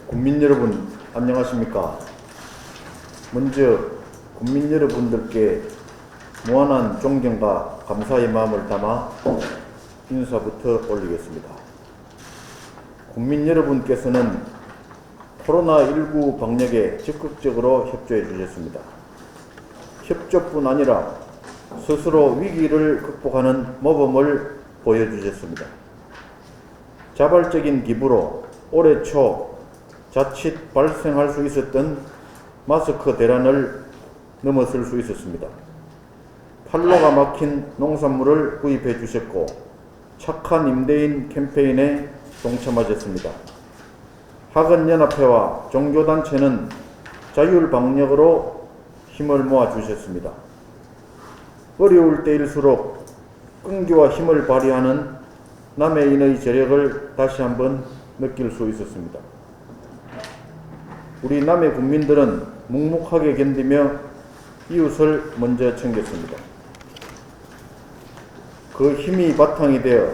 국민 여러분 안녕하십니까? 먼저 국민 여러분들께 무한한 존경과 감사의 마음을 담아 인사부터 올리겠습니다. 국민 여러분께서는 코로나19 방역에 적극적으로 협조해 주셨습니다. 협조뿐 아니라 스스로 위기를 극복하는 모범을 보여주셨습니다. 자발적인 기부로 올해 초 자칫 발생할 수 있었던 마스크 대란을 넘어설 수 있었습니다. 팔로가 막힌 농산물을 구입해 주셨고 착한 임대인 캠페인에 동참하셨습니다. 학원연합회와 종교단체는 자율방역으로 힘을 모아 주셨습니다. 어려울 때일수록 끈기와 힘을 발휘하는 남해인의 저력을 다시 한번 느낄 수 있었습니다. 우리 남해 국민들은 묵묵하게 견디며 이웃을 먼저 챙겼습니다. 그 힘이 바탕이 되어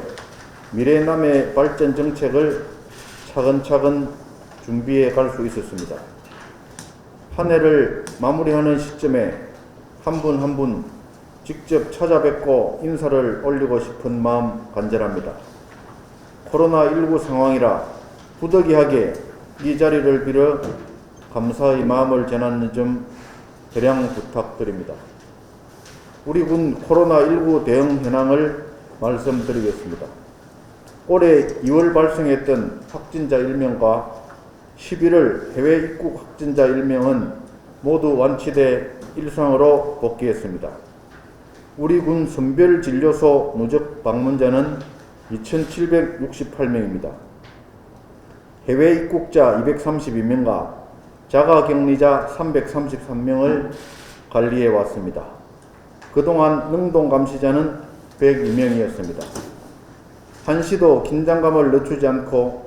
미래 남해 발전 정책을 차근차근 준비해 갈 수 있었습니다. 한 해를 마무리하는 시점에 한 분 한 분 직접 찾아뵙고 인사를 올리고 싶은 마음 간절합니다. 코로나19 상황이라 부득이하게 이 자리를 빌어 감사의 마음을 전하는 점 대량 부탁드립니다. 우리 군 코로나19 대응 현황을 말씀드리겠습니다. 올해 2월 발생했던 확진자 1명과 11월 해외 입국 확진자 1명은 모두 완치돼 일상으로 복귀했습니다. 우리 군 선별진료소 누적 방문자는 2,768명입니다. 해외 입국자 232명과 자가격리자 333명을 관리해 왔습니다. 그동안 능동감시자는 102명이었습니다. 한시도 긴장감을 늦추지 않고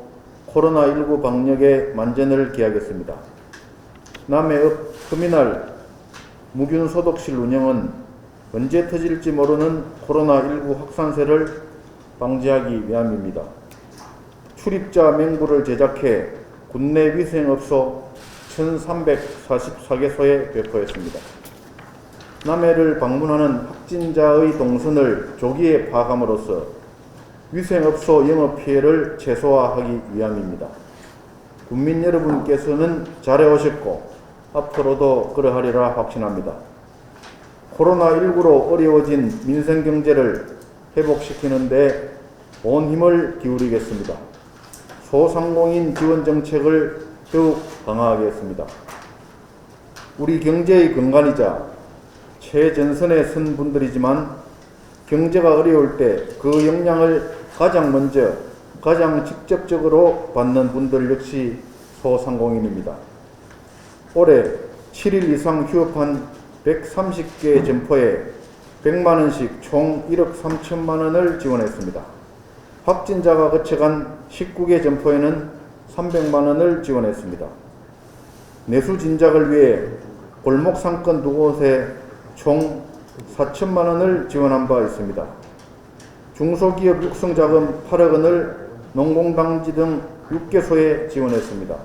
코로나19 방역에 만전을 기하겠습니다. 남해읍 터미널 무균소독실 운영은 언제 터질지 모르는 코로나19 확산세를 방지하기 위함입니다. 출입자 명부를 제작해 군내 위생업소 1,344개소에 배포했습니다. 남해를 방문하는 확진자의 동선을 조기에 파악함으로써 위생업소 영업 피해를 최소화하기 위함입니다. 국민 여러분께서는 잘해오셨고 앞으로도 그러하리라 확신합니다. 코로나19로 어려워진 민생경제를 회복시키는 데 온 힘을 기울이겠습니다. 소상공인 지원 정책을 더욱 강화하겠습니다. 우리 경제의 근간이자 최전선에 선 분들이지만 경제가 어려울 때 그 영향을 가장 먼저 가장 직접적으로 받는 분들 역시 소상공인입니다. 올해 7일 이상 휴업한 130개 점포에 100만원씩 총 1억 3천만원을 지원했습니다. 확진자가 거쳐간 19개 점포에는 300만원을 지원했습니다. 내수 진작을 위해 골목 상권 2곳에 총 4천만원을 지원한 바 있습니다. 중소기업 육성자금 8억원을 농공단지 등 6개소에 지원했습니다.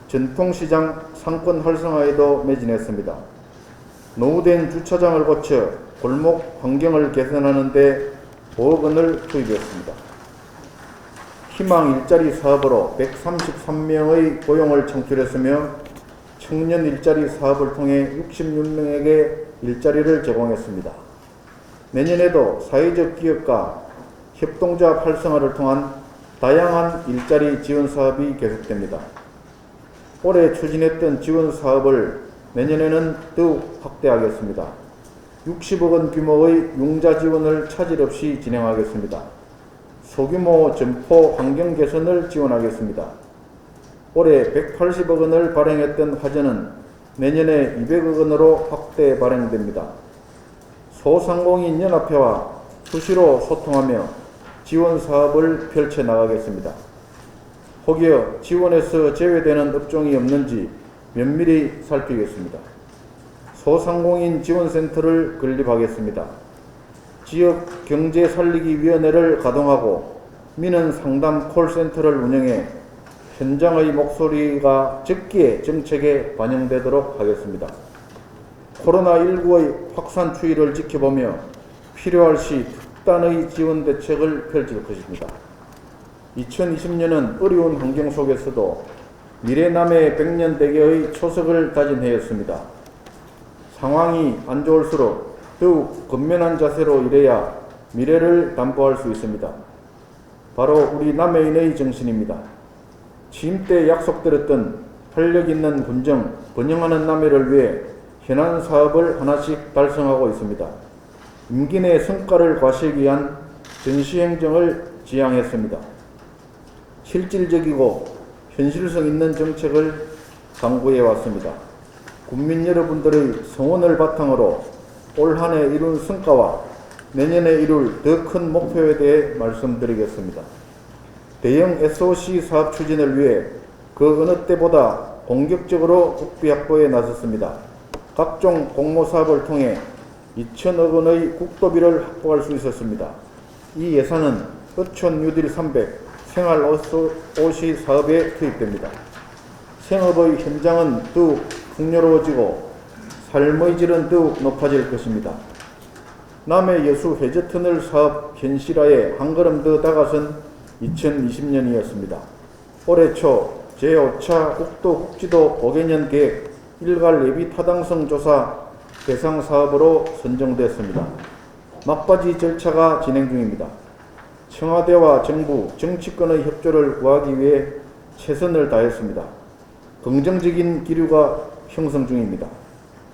전통시장 상권 활성화에도 매진했습니다. 노후된 주차장을 고쳐 골목 환경을 개선하는 데 5억원을 투입했습니다. 희망 일자리 사업으로 133명의 고용을 창출했으며 청년 일자리 사업을 통해 66명에게 일자리를 제공했습니다. 내년에도 사회적 기업과 협동조합 활성화를 통한 다양한 일자리 지원 사업이 계속됩니다. 올해 추진했던 지원 사업을 내년에는 더욱 확대하겠습니다. 60억원 규모의 융자 지원을 차질 없이 진행하겠습니다. 소규모 점포 환경 개선을 지원하겠습니다. 올해 180억원을 발행했던 화재는 내년에 200억원으로 확대 발행됩니다. 소상공인 연합회와 수시로 소통하며 지원 사업을 펼쳐나가겠습니다. 혹여 지원에서 제외되는 업종이 없는지 면밀히 살피겠습니다. 소상공인 지원센터를 건립하겠습니다. 지역 경제살리기위원회를 가동하고 민원 상담 콜센터를 운영해 현장의 목소리가 적기에 정책에 반영되도록 하겠습니다. 코로나19의 확산 추이를 지켜보며 필요할 시 특단의 지원 대책을 펼칠 것입니다. 2020년은 어려운 환경 속에서도 미래남의 100년 대계의 초석을 다진 해였습니다. 상황이 안 좋을수록 더욱 건면한 자세로 일해야 미래를 담보할 수 있습니다. 바로 우리 남해인의 정신입니다. 취임 때 약속드렸던 활력 있는 군정, 번영하는 남해를 위해 현안 사업을 하나씩 달성하고 있습니다. 임기 내 성과를 과시하기 위한 전시행정을 지향했습니다. 실질적이고 현실성 있는 정책을 강구해 왔습니다. 국민 여러분들의 성원을 바탕으로 올 한 해 이룬 성과와 내년에 이룰 더 큰 목표에 대해 말씀드리겠습니다. 대형 SOC 사업 추진을 위해 그 어느 때보다 공격적으로 국비 확보에 나섰습니다. 각종 공모 사업을 통해 2천억 원의 국도비를 확보할 수 있었습니다. 이 예산은 어촌 뉴딜 300 생활 OC 사업에 투입됩니다. 생업의 현장은 더욱 풍요로워지고 삶의 질은 더욱 높아질 것입니다. 남해 여수 해저터널 사업 현실화에 한 걸음 더 다가선 2020년이었습니다. 올해 초 제5차 국도 국지도 5개년 계획 일괄 예비 타당성 조사 대상 사업으로 선정됐습니다. 막바지 절차가 진행 중입니다. 청와대와 정부, 정치권의 협조를 구하기 위해 최선을 다했습니다. 긍정적인 기류가 형성 중입니다.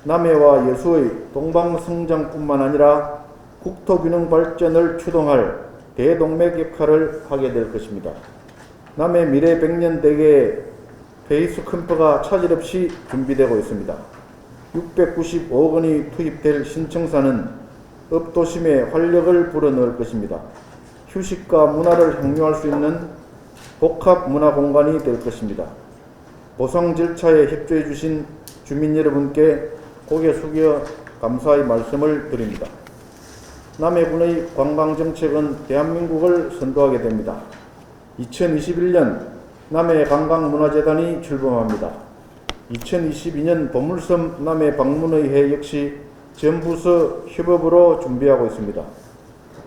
남해와 여수의 동방성장뿐만 아니라 국토균형 발전을 추동할 대동맥 역할을 하게 될 것입니다. 남해 미래 100년 대계의 페이스 캠프가 차질 없이 준비되고 있습니다. 695억 원이 투입될 신청사는 읍도심에 활력을 불어넣을 것입니다. 휴식과 문화를 향유할 수 있는 복합 문화 공간이 될 것입니다. 보상 절차에 협조해 주신 주민 여러분께 고개 숙여 감사의 말씀을 드립니다. 남해군의 관광정책은 대한민국을 선도하게 됩니다. 2021년 남해관광문화재단이 출범합니다. 2022년 보물섬 남해 방문의회 역시 전 부서 협업으로 준비하고 있습니다.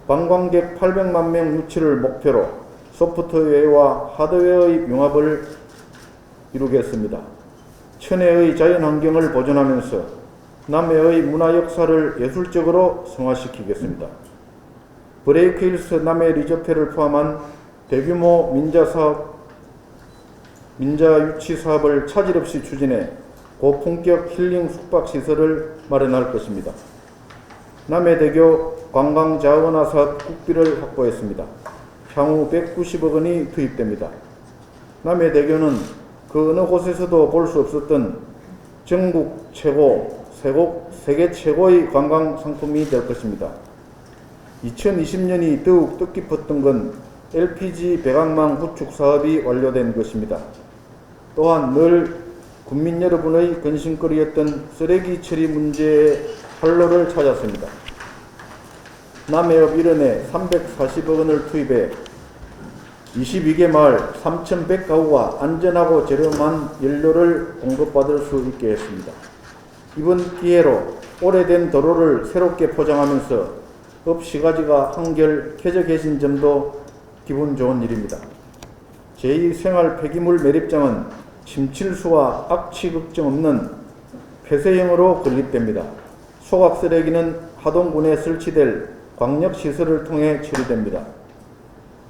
관광객 800만 명 유치를 목표로 소프트웨어와 하드웨어의 융합을 이루겠습니다. 천혜의 자연환경을 보존하면서 남해의 문화 역사를 예술적으로 승화시키겠습니다. 브레이크힐스 남해 리조트를 포함한 대규모 민자 유치 사업을 차질 없이 추진해 고품격 힐링 숙박시설을 마련할 것입니다. 남해대교 관광자원화 사업 국비를 확보했습니다. 향후 190억 원이 투입됩니다. 남해대교는 그 어느 곳에서도 볼 수 없었던 전국 최고, 세계 최고의 관광 상품이 될 것입니다. 2020년이 더욱 뜻깊었던 건 LPG 배관망 구축 사업이 완료된 것입니다. 또한 늘 국민 여러분의 관심거리였던 쓰레기 처리 문제의 활로를 찾았습니다. 남해읍 일원에 340억 원을 투입해 22개 마을 3,100가구가 안전하고 저렴한 연료를 공급받을 수 있게 했습니다. 이번 기회로 오래된 도로를 새롭게 포장하면서 읍 시가지가 한결 켜져 계신 점도 기분 좋은 일입니다. 제2생활 폐기물 매립장은 침칠수와 악취 걱정 없는 폐쇄형으로 건립됩니다. 소각 쓰레기는 하동군에 설치될 광역시설을 통해 처리됩니다.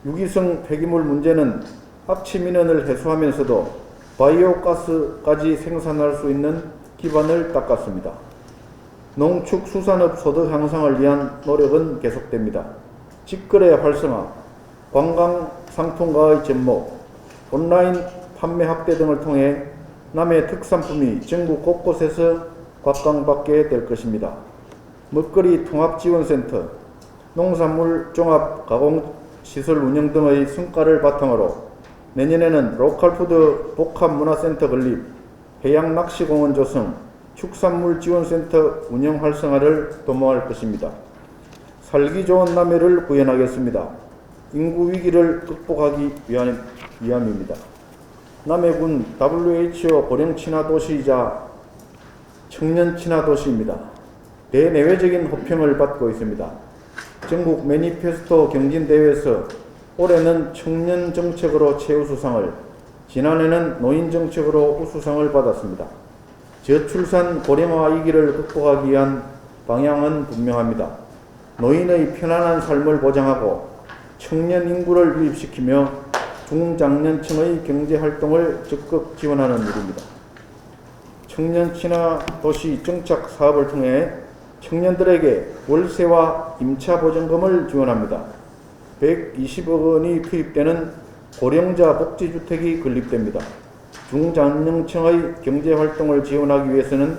유기성 폐기물 문제는 악취 민원을 해소하면서도 바이오가스까지 생산할 수 있는 기반을 닦았습니다. 농축수산업 소득 향상을 위한 노력은 계속됩니다. 직거래 활성화, 관광 상품가의 접목, 온라인 판매 확대 등을 통해 남해 특산품이 전국 곳곳에서 곽광받게 될 것입니다. 먹거리 통합지원센터, 농산물 종합 가공시설 운영 등의 성과를 바탕으로 내년에는 로컬푸드 복합문화센터 건립, 해양낚시공원 조성, 축산물 지원센터 운영 활성화를 도모할 것입니다. 살기 좋은 남해를 구현하겠습니다. 인구 위기를 극복하기 위함입니다. 남해군 WHO 고령 친화 도시이자 청년 친화 도시입니다. 대내외적인 호평을 받고 있습니다. 전국 매니페스토 경진대회에서 올해는 청년 정책으로 최우수상을, 지난해는 노인 정책으로 우수상을 받았습니다. 저출산 고령화 위기를 극복하기 위한 방향은 분명합니다. 노인의 편안한 삶을 보장하고 청년 인구를 유입시키며 중장년층의 경제활동을 적극 지원하는 일입니다. 청년 친화 도시 정착 사업을 통해 청년들에게 월세와 임차 보증금을 지원합니다. 120억 원이 투입되는 고령자 복지주택이 건립됩니다. 중장년층의 경제활동을 지원하기 위해서는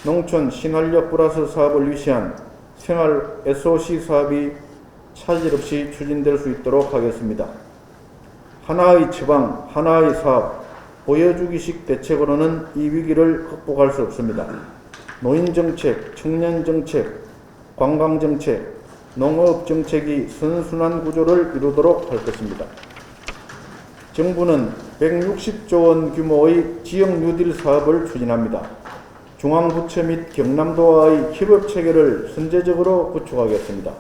농촌 신활력 플러스 사업을 위시한 생활 SOC 사업이 차질 없이 추진될 수 있도록 하겠습니다. 하나의 처방, 하나의 사업, 보여주기식 대책으로는 이 위기를 극복할 수 없습니다. 노인정책, 청년정책, 관광정책, 농업정책이 선순환 구조를 이루도록 할 것입니다. 정부는 160조 원 규모의 지역 뉴딜 사업을 추진합니다. 중앙부처 및 경남도와의 협업체계를 선제적으로 구축하겠습니다.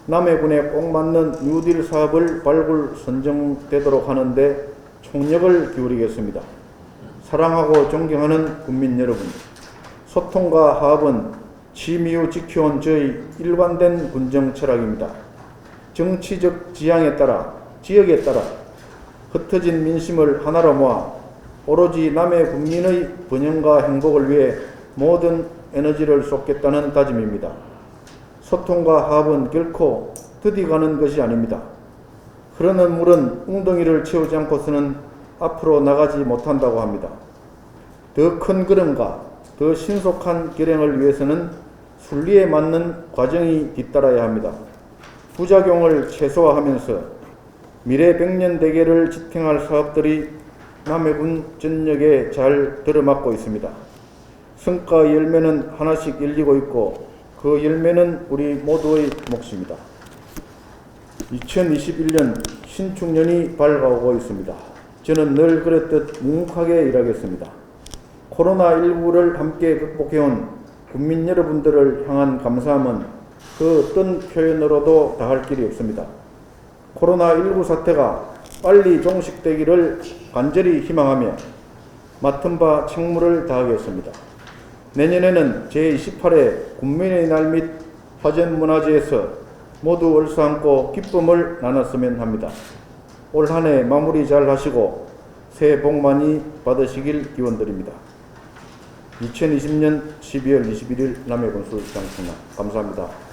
남해군에 꼭 맞는 뉴딜 사업을 발굴 선정되도록 하는데 총력을 기울이겠습니다. 사랑하고 존경하는 국민 여러분, 소통과 화합은 취미유 지켜온 저희 일관된 군정 철학입니다. 정치적 지향에 따라, 지역에 따라 흩어진 민심을 하나로 모아 오로지 남해 국민의 번영과 행복을 위해 모든 에너지를 쏟겠다는 다짐입니다. 소통과 화합은 결코 더디가는 것이 아닙니다. 흐르는 물은 웅덩이를 채우지 않고서는 앞으로 나가지 못한다고 합니다. 더 큰 걸음과 더 신속한 결행을 위해서는 순리에 맞는 과정이 뒤따라야 합니다. 부작용을 최소화하면서 미래 백년 대계를 지탱할 사업들이 남해군 전역에 잘 들어맞고 있습니다. 성과의 열매는 하나씩 열리고 있고 그 열매는 우리 모두의 몫입니다. 2021년 신축년이 밝아오고 있습니다. 저는 늘 그랬듯 묵묵하게 일하겠습니다. 코로나19를 함께 극복해온 국민 여러분들을 향한 감사함은 그 어떤 표현으로도 다할 길이 없습니다. 코로나19 사태가 빨리 종식되기를 간절히 희망하며 맡은 바 책무를 다하겠습니다. 내년에는 제28회 국민의 날 및 화전문화제에서 모두 얼싸안고 기쁨을 나눴으면 합니다. 올 한 해 마무리 잘 하시고 새해 복 많이 받으시길 기원드립니다. 2020년 12월 21일 남해군수 장승남 감사합니다.